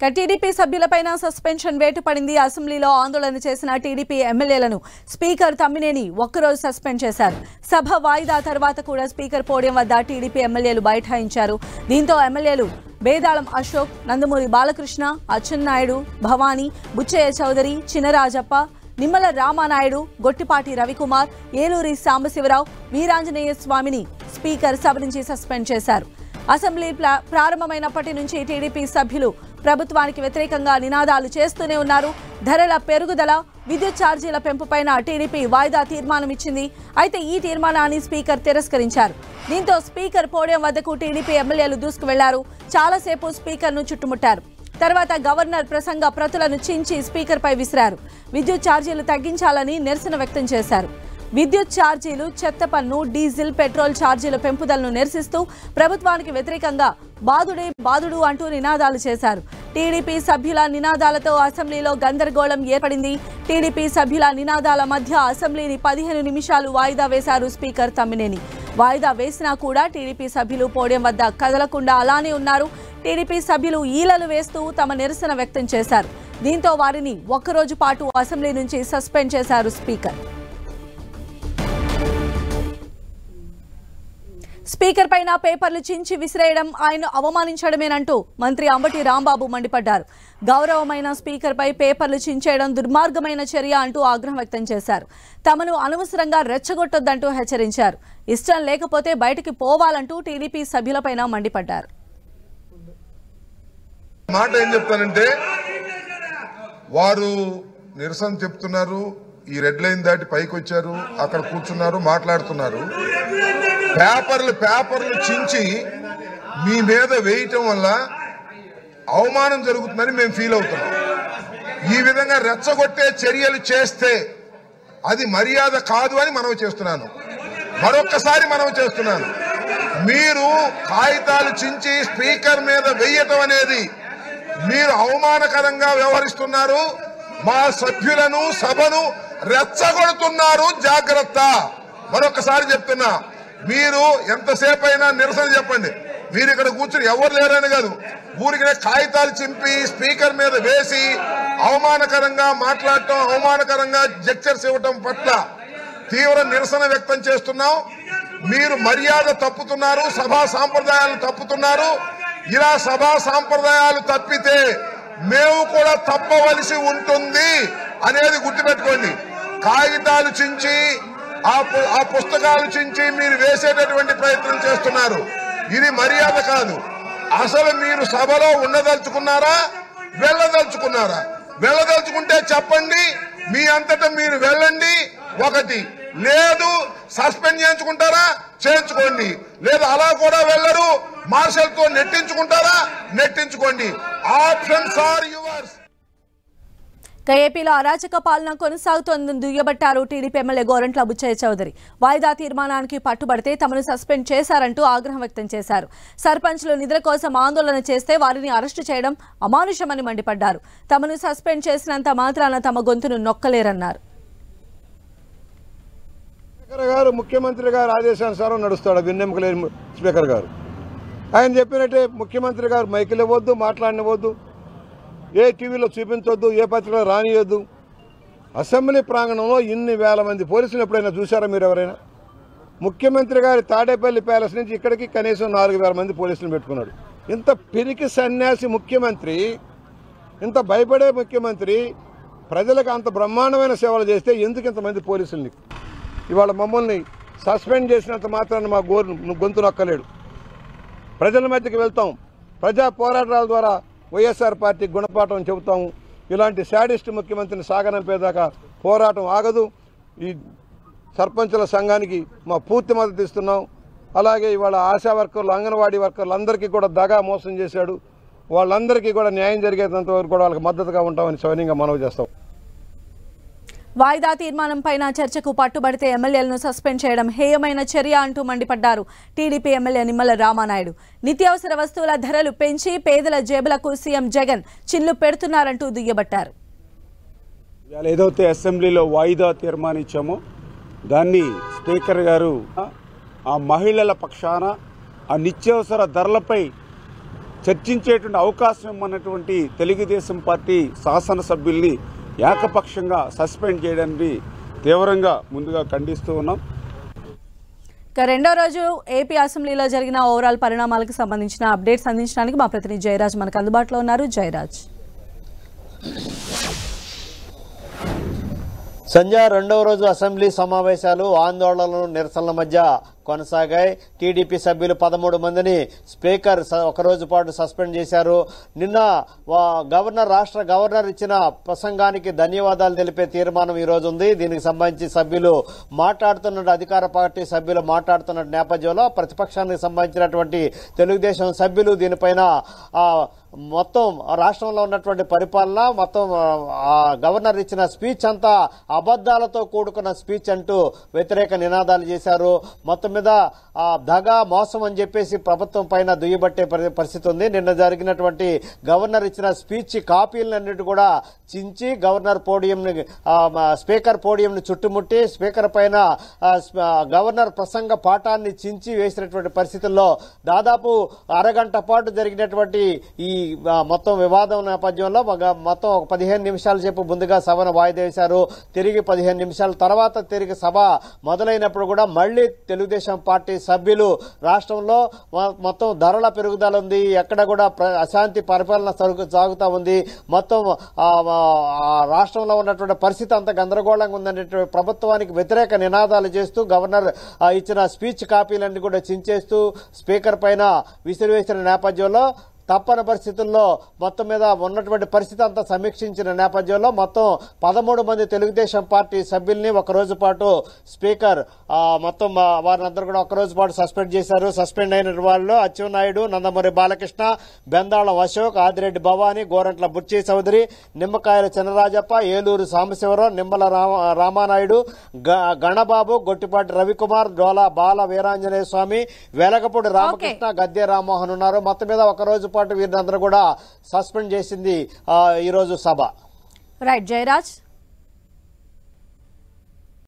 TDP సభ్యులపైన suspension వేటు పడింది. అసెంబ్లీలో ఆందోళన చేసిన టీడీపీ ఎమ్మెల్యేలను స్పీకర్ తమ్మినేని ఒక్కరోజు సస్పెండ్ చేశారు. సభ వాయిదా తర్వాత కూడా స్పీకర్ పోడియం వద్ద టీడీపీ ఎమ్మెల్యేలు బైఠాయించారు. దీంతో ఎమ్మెల్యేలు బేదాళం అశోక్, నందమూరి బాలకృష్ణ, అచ్చెన్నాయుడు, భవానీ, బుచ్చయ్య చౌదరి, చినరాజప్ప, నిమ్మల రామానాయుడు, గొట్టిపాటి రవికుమార్, ఏలూరి సాంబశివరావు, వీరాంజనేయ స్వామిని స్పీకర్ సభ నుంచి సస్పెండ్ చేశారు. అసెంబ్లీ ప్రారంభమైనప్పటి నుంచి టీడీపీ సభ్యులు ప్రభుత్వానికి వ్యతిరేకంగా నినాదాలు చేస్తూనే ఉన్నారు. ధరల పెరుగుదల, విద్యుత్ ఛార్జీల పెంపుపైన టీడీపీ వాయిదా తీర్మానం ఇచ్చింది. అయితే ఈ తీర్మానాన్ని స్పీకర్ తిరస్కరించారు. దీంతో స్పీకర్ పోడియం వద్దకు టీడీపీ ఎమ్మెల్యేలు దూసుకు వెళ్లారు. చాలాసేపు స్పీకర్ను చుట్టుముట్టారు. తర్వాత గవర్నర్ ప్రసంగ ప్రతులను చించి స్పీకర్పై విసిరారు. విద్యుత్ ఛార్జీలు తగ్గించాలని నిరసన వ్యక్తం చేశారు. విద్యుత్ ఛార్జీలు, చెత్త పన్ను, డీజిల్, పెట్రోల్ ఛార్జీల పెంపుదలను నిరసిస్తూ ప్రభుత్వానికి వ్యతిరేకంగా బాదుడే బాదుడు అంటూ నినాదాలు చేశారు. టీడీపీ సభ్యుల నినాదాలతో అసెంబ్లీలో గందరగోళం ఏర్పడింది. టీడీపీ సభ్యుల నినాదాల మధ్య అసెంబ్లీని 15 నిమిషాలు వాయిదా వేశారు స్పీకర్ తమ్మినేని. వాయిదా వేసినా కూడా టీడీపీ సభ్యులు పోడియం వద్ద కదలకుండా అలానే ఉన్నారు. టీడీపీ సభ్యులు ఈలలు వేస్తూ తమ నిరసన వ్యక్తం చేశారు. దీంతో వారిని ఒక్కరోజు పాటు అసెంబ్లీ నుంచి సస్పెండ్ చేశారు స్పీకర్. స్పీకర్ పైన పేపర్లు చించి విసిరేయడం ఆయన అవమానించడమేనంటూ మంత్రి అంబటి రాంబాబు మండిపడ్డారు. గౌరవమైన స్పీకర్ పై పేపర్లు చించేయడం దుర్మార్గమైన చర్య అంటూ ఆగ్రహం వ్యక్తం చేశారు. తమను అనవసరంగా రెచ్చగొట్టొద్దంటూ హెచ్చరించారు. ఇష్టం లేకపోతే బయటికి పోవాలంటూ టీడీపీ సభ్యులపైన మండిపడ్డారు. మాట ఏం చెప్తానంటే, వారు నిరసన చెప్తున్నారు, ఈ రెడ్ లైన్ దాటి పైకి వచ్చారు, అక్కడ కూర్చున్నారు, మాట్లాడుతున్నారు. పేపర్లు చించి మీ మీద వేయటం వల్ల అవమానం జరుగుతుందని మేము ఫీల్ అవుతున్నాం. ఈ విధంగా రెచ్చగొట్టే చర్యలు చేస్తే అది మర్యాద కాదు అని మనవి చేస్తున్నాను. మరొక్కసారి మనవి చేస్తున్నాను, మీరు కాగితాలు చించి స్పీకర్ మీద వేయటం అనేది మీరు అవమానకరంగా వ్యవహరిస్తున్నారు. మా సభ్యులను, సభను రెచ్చగొడుతున్నారు. జాగ్రత్త. మరొకసారి చెప్తున్నా, మీరు ఎంతసేపు అయినా నిరసన చెప్పండి. మీరు ఇక్కడ కూర్చుని ఎవరు లేరని కాదు, ఊరికే కాగితాలు చింపి స్పీకర్ మీద వేసి అవమానకరంగా మాట్లాడటం, అవమానకరంగా జెక్చర్స్ ఇవ్వటం పట్ల తీవ్ర నిరసన వ్యక్తం చేస్తున్నాం. మీరు మర్యాద తప్పుతున్నారు, సభా సాంప్రదాయాలు తప్పుతున్నారు. ఇలా సభా సాంప్రదాయాలు తప్పితే మేము కూడా తప్పవలసి ఉంటుంది అనేది గుర్తుపెట్టుకోండి. కాగితాలు చించి ఆ పుస్తకాలు చించి మీరు వేసేటటువంటి ప్రయత్నం చేస్తున్నారు. ఇది మర్యాద కాదు. అసలు మీరు సభలో ఉండదలుచుకున్నారా, వెళ్ళదలుచుకున్నారా? వెళ్ళదలుచుకుంటే చెప్పండి, మీ అంతటా మీరు వెళ్ళండి. ఒకటి లేదు, సస్పెండ్ చేయించుకుంటారా చేయించుకోండి, లేదు అలా కూడా వెళ్ళరు, మార్షల్ తో నెట్టించుకుంటారా నెట్టించుకోండి. Options are yours. ఏపీలో అరాచక పాలన కొనసాగుతోందని దుయ్యబట్టారు టీడీపీ ఎమ్మెల్యే గోరంట్ల బుచ్చయ్య చౌదరి. వాయిదా తీర్మానానికి పట్టుబడితే తమను సస్పెండ్ చేశారంటూ ఆగ్రహం వ్యక్తం చేశారు. సర్పంచ్లు నిధుల కోసం ఆందోళన చేస్తే వారిని అరెస్టు చేయడం అమానుషమని మండిపడ్డారు. తమను సస్పెండ్ చేసినంత మాత్రాన తమ గొంతును నొక్కలేరన్నారు. స్పీకర్ గారు ముఖ్యమంత్రి గారు ఆదేశానుసారం నడుస్తాడు. విన్నెముక లేని స్పీకర్ గారు ఆయన చెప్పినట్టే ముఖ్యమంత్రి గారు మైకులు ఇవ్వద్దు, మాట్లాడనివ్వద్దు, ఏ టీవీలో చూపించొద్దు, ఏ పత్రికలో రానియొద్దు. అసెంబ్లీ ప్రాంగణంలో ఇన్ని వేల మంది పోలీసులు ఎప్పుడైనా చూసారా మీరు ఎవరైనా? ముఖ్యమంత్రి గారి తాడేపల్లి ప్యాలెస్ నుంచి ఇక్కడికి కనీసం 4000 మంది పోలీసులు పెట్టుకున్నాడు. ఇంత పిరికి సన్యాసి ముఖ్యమంత్రి, ఇంత భయపడే ముఖ్యమంత్రి ప్రజలకు అంత బ్రహ్మాండమైన సేవలు చేస్తే ఎందుకు ఇంతమంది పోలీసుల్ని? ఇవాళ మమ్మల్ని సస్పెండ్ చేసినంత మాత్రాన మా గొంతు నొక్కలేడు. ప్రజల మధ్యకి వెళ్తాం, ప్రజా పోరాటాల ద్వారా వైఎస్ఆర్ పార్టీ గుణపాఠం చెబుతాము. ఇలాంటి శాడిస్ట్ ముఖ్యమంత్రిని సాగనంపేదాకా పోరాటం ఆగదు. ఈ సర్పంచుల సంఘానికి మా పూర్తి మద్దతు ఇస్తున్నాం. అలాగే ఇవాళ ఆశా వర్కర్లు, అంగన్వాడీ వర్కర్లు అందరికీ కూడా దగా మోసం చేశాడు. వాళ్ళందరికీ కూడా న్యాయం జరిగేంత వరకు కూడా వాళ్ళకి మద్దతుగా ఉంటామని సవినయంగా మనవి చేస్తాం. వాయిదా తీర్మానం పైన చర్చకు పట్టుబడితే ఎమ్మెల్యేలను సస్పెండ్ చేయడం హేయమైన చర్య అంటూ మండిపడ్డారు టీడీపీ ఎమ్మెల్యే నిమ్మల రామానాయుడు. నిత్యావసర వస్తువుల ధరలు పెంచి పేదల జేబులకు సీఎం జగన్ చిల్లు పెడుతున్నారంటూ దుయ్యబట్టారు. ఏదైతే అసెంబ్లీలో వాయిదా తీర్మానించామో దాన్ని స్పీకర్ గారు ఆ మహిళల పక్షాన ఆ నిత్యావసర ధరలపై చర్చించేటువంటి అవకాశం ఇవ్వనటువంటి తెలుగుదేశం పార్టీ శాసనసభ్యుల్ని ఏకపక్షంగా సస్పెండ్ చేయడానికి తీవ్రంగా ముందుగా ఖండిస్తూ ఉన్నాం. రెండో రోజు ఏపీ అసెంబ్లీలో జరిగిన ఓవరాల్ పరిణామాలకు సంబంధించిన అప్డేట్స్ అందించడానికి మా ప్రతినిధి జయరాజ్ మనకు అందుబాటులో ఉన్నారు. జయరాజ్. సంజయ్, రెండవ రోజు అసెంబ్లీ సమావేశాలు ఆందోళనలు నిరసనల మధ్య కొనసాగాయి. టీడీపీ సభ్యులు 13 మందిని స్పీకర్ ఒకరోజు పాటు సస్పెండ్ చేశారు. నిన్న రాష్ట్ర గవర్నర్ ఇచ్చిన ప్రసంగానికి ధన్యవాదాలు తెలిపే తీర్మానం ఈ రోజు ఉంది. దీనికి సంబంధించి సభ్యులు మాట్లాడుతున్న అధికార పార్టీ సభ్యులు మాట్లాడుతున్న నేపథ్యంలో ప్రతిపక్షానికి సంబంధించినటువంటి తెలుగుదేశం సభ్యులు దీనిపైన మొత్తం రాష్ట్రంలో ఉన్నటువంటి పరిపాలన మొత్తం గవర్నర్ ఇచ్చిన స్పీచ్ అంతా అబద్దాలతో కూడుకున్న స్పీచ్ అంటూ వ్యతిరేక నినాదాలు చేశారు. మొత్తం మీద దగా మోసం అని చెప్పేసి ప్రభుత్వం పైన దుయ్యబట్టే పరిస్థితి ఉంది. నిన్న జరిగినటువంటి గవర్నర్ ఇచ్చిన స్పీచ్ కాపీలన్నిటి కూడా చించి గవర్నర్ స్పీకర్ పోడియంని చుట్టుముట్టి స్పీకర్ పైన గవర్నర్ ప్రసంగ పాఠాన్ని చించి వేసినటువంటి పరిస్థితుల్లో దాదాపు అరగంట పాటు జరిగినటువంటి ఈ మొత్తం వివాదం నేపథ్యంలో మొత్తం 15 నిమిషాల సేపు ముందుగా సభను వాయిదా వేశారు. తిరిగి 15 నిమిషాల తర్వాత తిరిగి సభ మొదలైనప్పుడు కూడా మళ్లీ తెలుగుదేశం పార్టీ సభ్యులు రాష్ట్రంలో మొత్తం ధరల పెరుగుదల ఉంది, ఎక్కడ కూడా అశాంతి పరిపాలన సాగుతా ఉంది, మొత్తం రాష్ట్రంలో ఉన్నటువంటి పరిస్థితి అంత గందరగోళంగా ఉందనేటువంటి ప్రభుత్వానికి వ్యతిరేక నినాదాలు చేస్తూ గవర్నర్ ఇచ్చిన స్పీచ్ కాపీలన్నీ కూడా చించేస్తూ స్పీకర్ పైన విసిరివేసిన నేపథ్యంలో తప్పని పరిస్థితుల్లో మొత్తం మీద ఉన్నటువంటి పరిస్థితి అంతా సమీక్షించిన నేపథ్యంలో మొత్తం 13 మంది తెలుగుదేశం పార్టీ సభ్యుల్ని ఒకరోజు పాటు స్పీకర్ మొత్తం వారినందరూ కూడా ఒకరోజు పాటు సస్పెండ్ చేశారు. సస్పెండ్ అయిన వాళ్ళు అచ్చెన్నాయుడు, నందమూరి బాలకృష్ణ, బెందాళం అశోక్, ఆదిరెడ్డి భవానీ, గోరంట్ల బుచ్చి చౌదరి, నిమ్మకాయల చినరాజప్ప, ఏలూరు సాంబశివరావు, నిమ్మల రామానాయుడు, గణబాబు, గొట్టిపాటి రవికుమార్, డోలా బాల వీరాంజనేయ స్వామి, వెలగపూడి రామకృష్ణ, గద్దె రామ్మోహన్ ఉన్నారు. మొత్తం మీద ఒకరోజు పాటు వీరినందరూ కూడా సస్పెండ్ చేసింది ఈ రోజు సభ. రైట్ జయరాజ్.